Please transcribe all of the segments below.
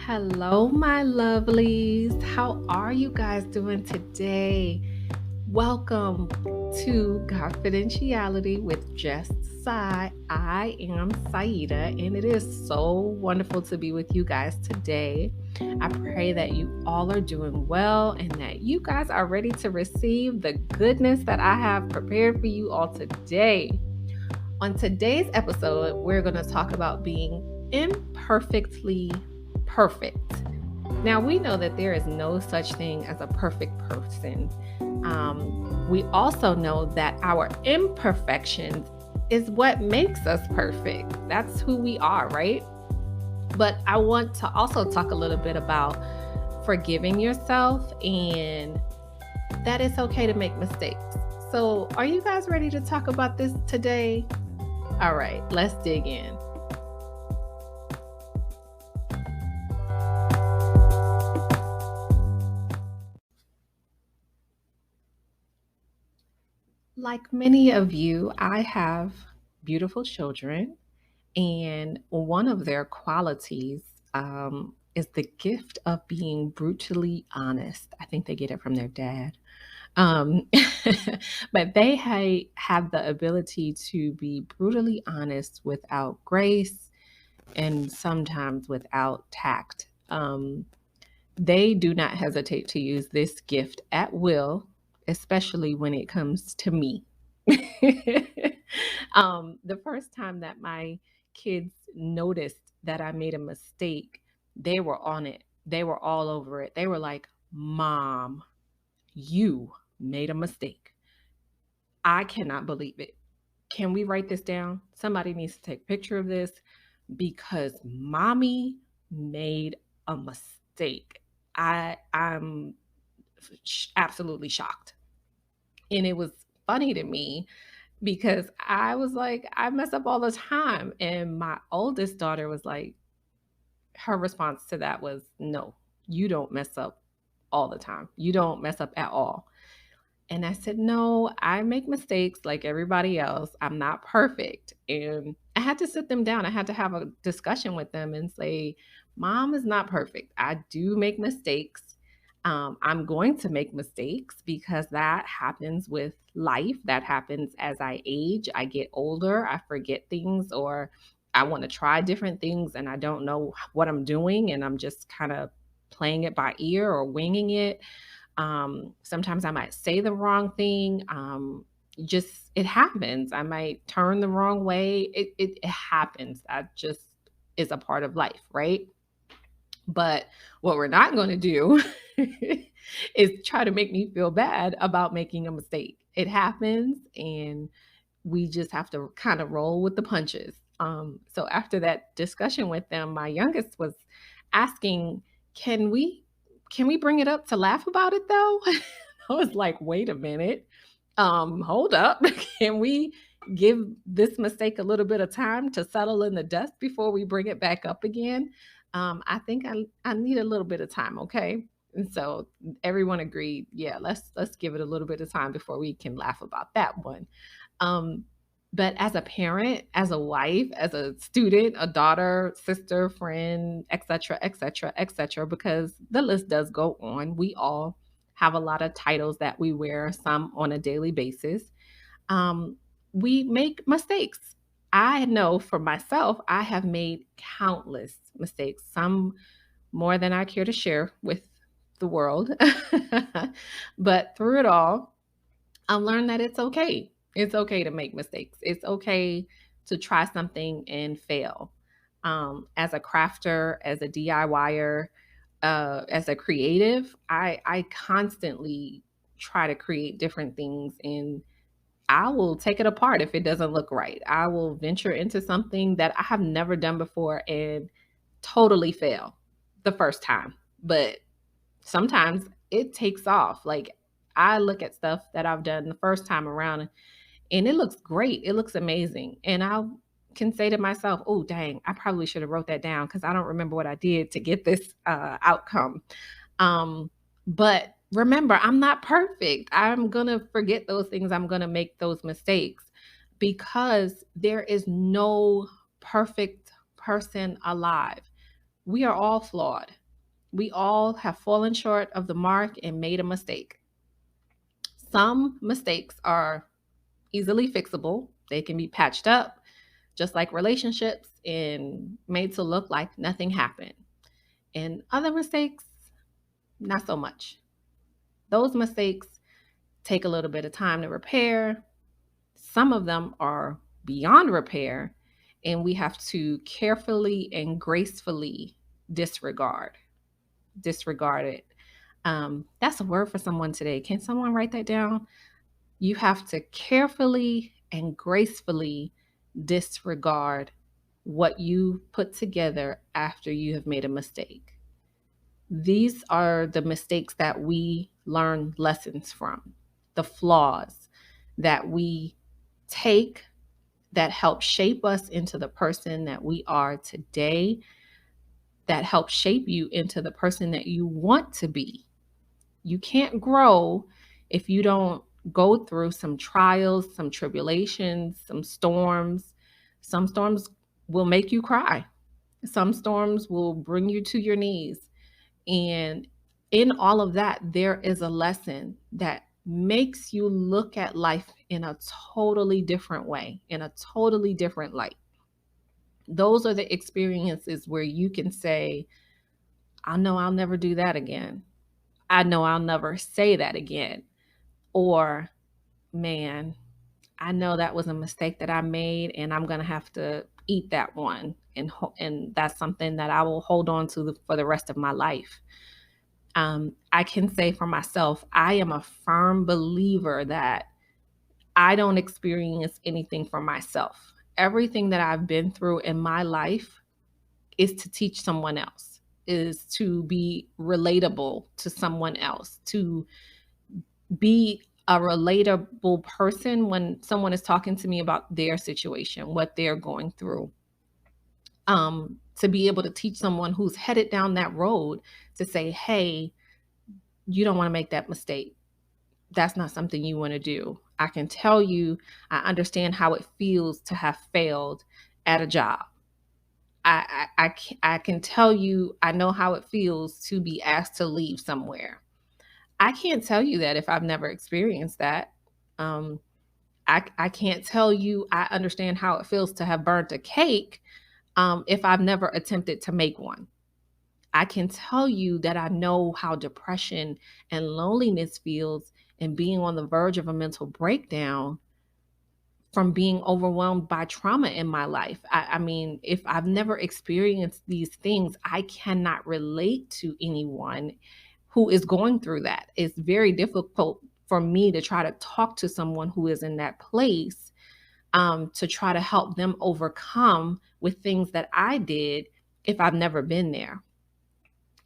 Hello, my lovelies. How are you guys doing today? Welcome to Godfidentiality with Just Syai. I am Saida, and it is so wonderful to be with you guys today. I pray that you all are doing well and that you guys are ready to receive the goodness that I have prepared for you all today. On today's episode, we're going to talk about being imperfectly perfect. Now, we know that there is no such thing as a perfect person. We also know that our imperfections is what makes us perfect. That's who we are, right? But I want to also talk a little bit about forgiving yourself and that it's okay to make mistakes. So, are you guys ready to talk about this today? All right, let's dig in. Like many of you, I have beautiful children, and one of their qualities is the gift of being brutally honest. I think they get it from their dad. Um, but they have the ability to be brutally honest without grace and sometimes without tact. They do not hesitate to use this gift at will, especially when it comes to me. The first time that my kids noticed that I made a mistake, they were on it. They were all over it. They were like, Mom, you made a mistake. I cannot believe it. Can we write this down? Somebody needs to take a picture of this because mommy made a mistake. I'm absolutely shocked. And it was funny to me because I was like, I mess up all the time. And my oldest daughter was like, her response to that was, no, you don't mess up all the time. You don't mess up at all. And I said, no, I make mistakes like everybody else. I'm not perfect. And I had to sit them down. I had to have a discussion with them and say, Mom is not perfect. I do make mistakes. I'm going to make mistakes because that happens with life. That happens as I age. I get older. I forget things or I want to try different things and I don't know what I'm doing. And I'm just kind of playing it by ear or winging it. Sometimes I might say the wrong thing. Just it happens. I might turn the wrong way. It happens. That just is a part of life, right? But what we're not going to do is try to make me feel bad about making a mistake. It happens, and we just have to kind of roll with the punches. So after that discussion with them, my youngest was asking, "Can we bring it up to laugh about it though?" I was like, "Wait a minute. Hold up. Can we give this mistake a little bit of time to settle in the dust before we bring it back up again?" I think I need a little bit of time, okay? And so everyone agreed, yeah, let's give it a little bit of time before we can laugh about that one. Um, but as a parent, as a wife, as a student, a daughter, sister, friend, etc., etc., etc., because the list does go on. We all have a lot of titles that we wear, some on a daily basis. Um, we make mistakes. I know for myself, I have made countless mistakes, some more than I care to share with the world. But through it all, I've learned that it's okay. It's okay to make mistakes. It's okay to try something and fail. As a crafter, as a DIYer, as a creative, I constantly try to create different things and I will take it apart if it doesn't look right. I will venture into something that I have never done before and totally fail the first time. But sometimes it takes off. Like I look at stuff that I've done the first time around and it looks great. It looks amazing. And I can say to myself, oh, dang, I probably should have wrote that down because I don't remember what I did to get this outcome. But remember, I'm not perfect. I'm going to forget those things. I'm going to make those mistakes because there is no perfect person alive. We are all flawed. We all have fallen short of the mark and made a mistake. Some mistakes are easily fixable. They can be patched up, just like relationships, and made to look like nothing happened. And other mistakes, not so much. Those mistakes take a little bit of time to repair. Some of them are beyond repair, and we have to carefully and gracefully disregard. Disregard it. That's a word for someone today. Can someone write that down? You have to carefully and gracefully disregard what you put together after you have made a mistake. These are the mistakes that we learn lessons from, the flaws that we take that help shape us into the person that we are today, that help shape you into the person that you want to be. You can't grow if you don't go through some trials, some tribulations, some storms. Some storms will make you cry. Some storms will bring you to your knees. And in all of that, there is a lesson that makes you look at life in a totally different way, in a totally different light. Those are the experiences where you can say, I know I'll never do that again. I know I'll never say that again. Or, man, I know that was a mistake that I made and I'm going to have to eat that one. And that's something that I will hold on to for the rest of my life. I can say for myself, I am a firm believer that I don't experience anything for myself. Everything that I've been through in my life is to teach someone else, is to be relatable to someone else, to be a relatable person when someone is talking to me about their situation, what they're going through. To be able to teach someone who's headed down that road to say, hey, you don't want to make that mistake. That's not something you want to do. I can tell you, I understand how it feels to have failed at a job. I can tell you, I know how it feels to be asked to leave somewhere. I can't tell you that if I've never experienced that. Um, I can't tell you I understand how it feels to have burnt a cake if I've never attempted to make one. I can tell you that I know how depression and loneliness feels and being on the verge of a mental breakdown from being overwhelmed by trauma in my life. I mean, if I've never experienced these things, I cannot relate to anyone who is going through that. It's very difficult for me to try to talk to someone who is in that place to try to help them overcome with things that I did if I've never been there.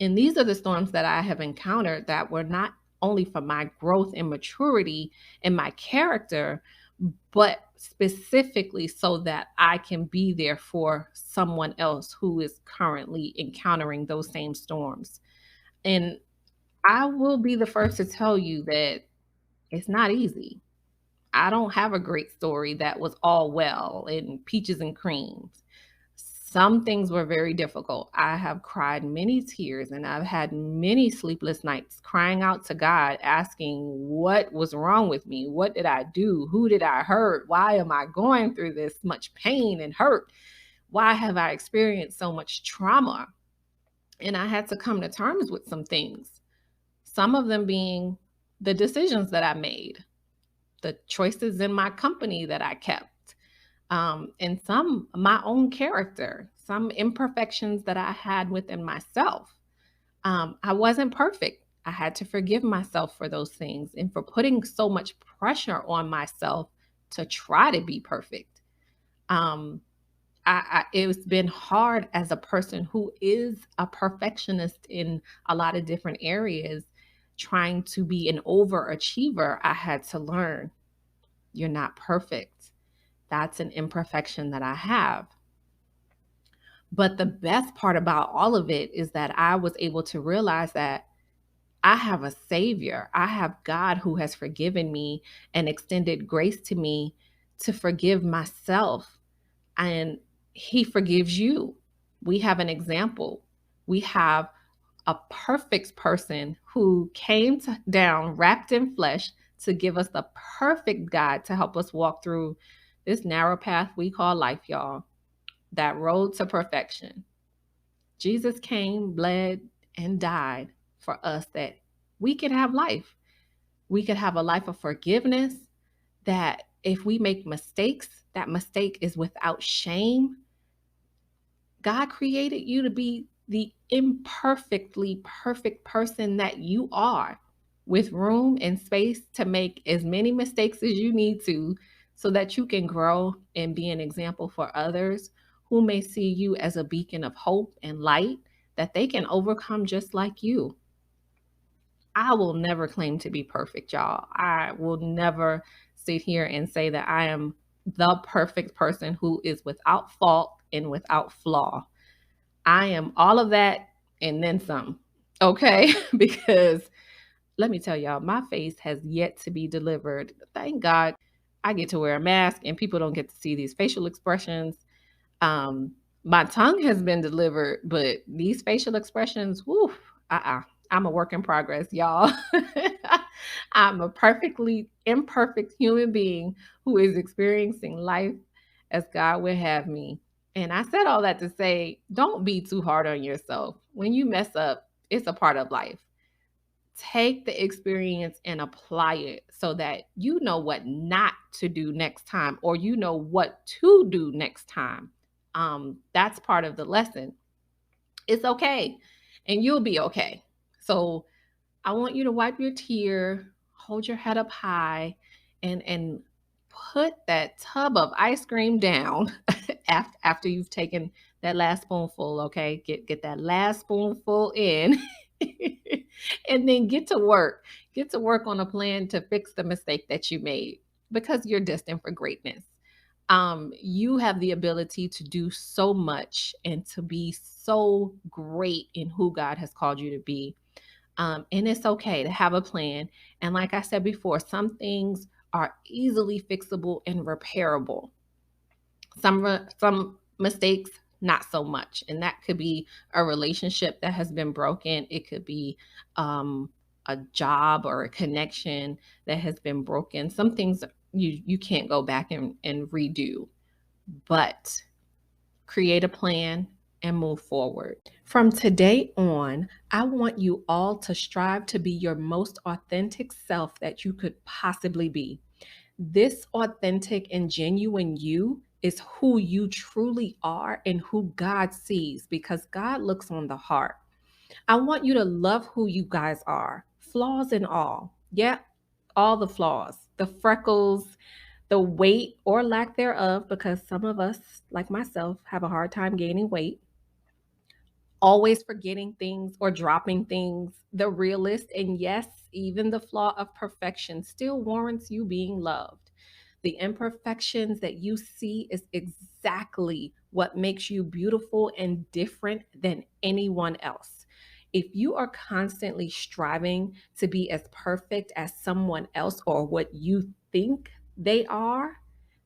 And these are the storms that I have encountered that were not only for my growth and maturity and my character, but specifically so that I can be there for someone else who is currently encountering those same storms. And I will be the first to tell you that it's not easy. I don't have a great story that was all well and peaches and creams. Some things were very difficult. I have cried many tears and I've had many sleepless nights crying out to God, asking what was wrong with me? What did I do? Who did I hurt? Why am I going through this much pain and hurt? Why have I experienced so much trauma? And I had to come to terms with some things, some of them being the decisions that I made, the choices in my company that I kept, and some my own character, some imperfections that I had within myself. I wasn't perfect. I had to forgive myself for those things and for putting so much pressure on myself to try to be perfect. Um, it's been hard as a person who is a perfectionist in a lot of different areas, trying to be an overachiever. I had to learn you're not perfect. That's an imperfection that I have. But the best part about all of it is that I was able to realize that I have a savior. I have God who has forgiven me and extended grace to me to forgive myself. And he forgives you. We have an example. We have a perfect person who came down wrapped in flesh to give us the perfect guide to help us walk through this narrow path we call life, y'all, that road to perfection. Jesus came, bled, and died for us that we could have life. We could have a life of forgiveness, that if we make mistakes, that mistake is without shame. God created you to be the imperfectly perfect person that you are, with room and space to make as many mistakes as you need to, so that you can grow and be an example for others who may see you as a beacon of hope and light that they can overcome just like you. I will never claim to be perfect, y'all. I will never sit here and say that I am the perfect person who is without fault and without flaw. I am all of that and then some. Okay? Because let me tell y'all, my face has yet to be delivered. Thank God I get to wear a mask and people don't get to see these facial expressions. Um, my tongue has been delivered, but these facial expressions, whoo, I'm a work in progress, y'all. I'm a perfectly imperfect human being who is experiencing life as God would have me. And I said all that to say, don't be too hard on yourself. When you mess up, it's a part of life. Take the experience and apply it so that you know what not to do next time, or you know what to do next time. That's part of the lesson. It's okay, and you'll be okay. So I want you to wipe your tear, hold your head up high, and put that tub of ice cream down after you've taken that last spoonful. Okay, get that last spoonful in, and then get to work. Get to work on a plan to fix the mistake that you made, because you're destined for greatness. You have the ability to do so much and to be so great in who God has called you to be. And it's okay to have a plan. And like I said before, some things are easily fixable and repairable. Some mistakes, not so much. And that could be a relationship that has been broken. It could be a job or a connection that has been broken. Some things you can't go back and redo, but create a plan and move forward. From today on, I want you all to strive to be your most authentic self that you could possibly be. This authentic and genuine you is who you truly are and who God sees, because God looks on the heart. I want you to love who you guys are, flaws and all. Yeah, all the flaws, the freckles, the weight or lack thereof, because some of us, like myself, have a hard time gaining weight, always forgetting things or dropping things, the realist, and yes, even the flaw of perfection still warrants you being loved. The imperfections that you see is exactly what makes you beautiful and different than anyone else. If you are constantly striving to be as perfect as someone else or what you think they are,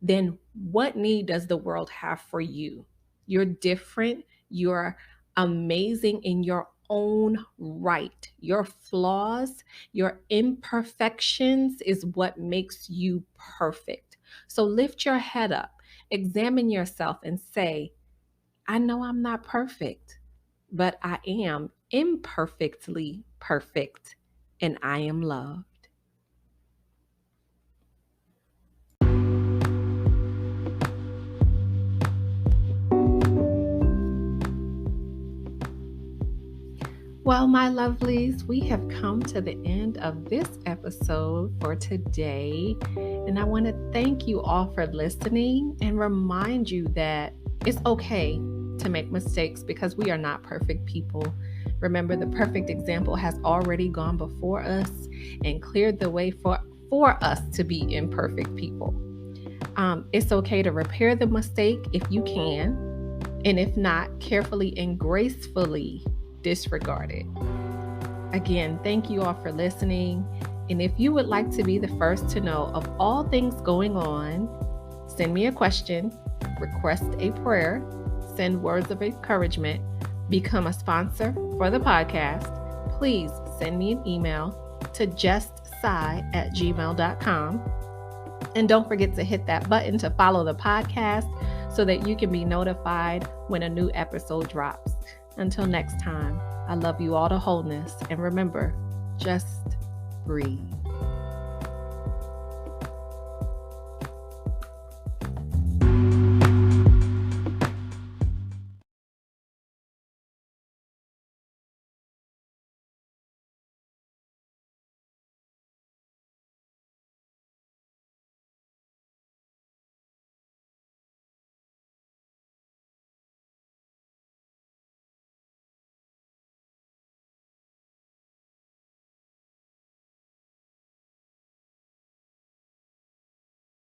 then what need does the world have for you? You're different. You're amazing in your own right. Your flaws, your imperfections is what makes you perfect. So lift your head up, examine yourself, and say, I know I'm not perfect, but I am imperfectly perfect, and I am loved. Well, my lovelies, we have come to the end of this episode for today. And I want to thank you all for listening and remind you that it's okay to make mistakes, because we are not perfect people. Remember, the perfect example has already gone before us and cleared the way for us to be imperfect people. It's okay to repair the mistake if you can, and if not, carefully and gracefully disregard it. Again, thank you all for listening. And if you would like to be the first to know of all things going on, send me a question, request a prayer, send words of encouragement, become a sponsor for the podcast, please send me an email to justsy@gmail.com. And don't forget to hit that button to follow the podcast so that you can be notified when a new episode drops. Until next time, I love you all to wholeness. And remember, just breathe.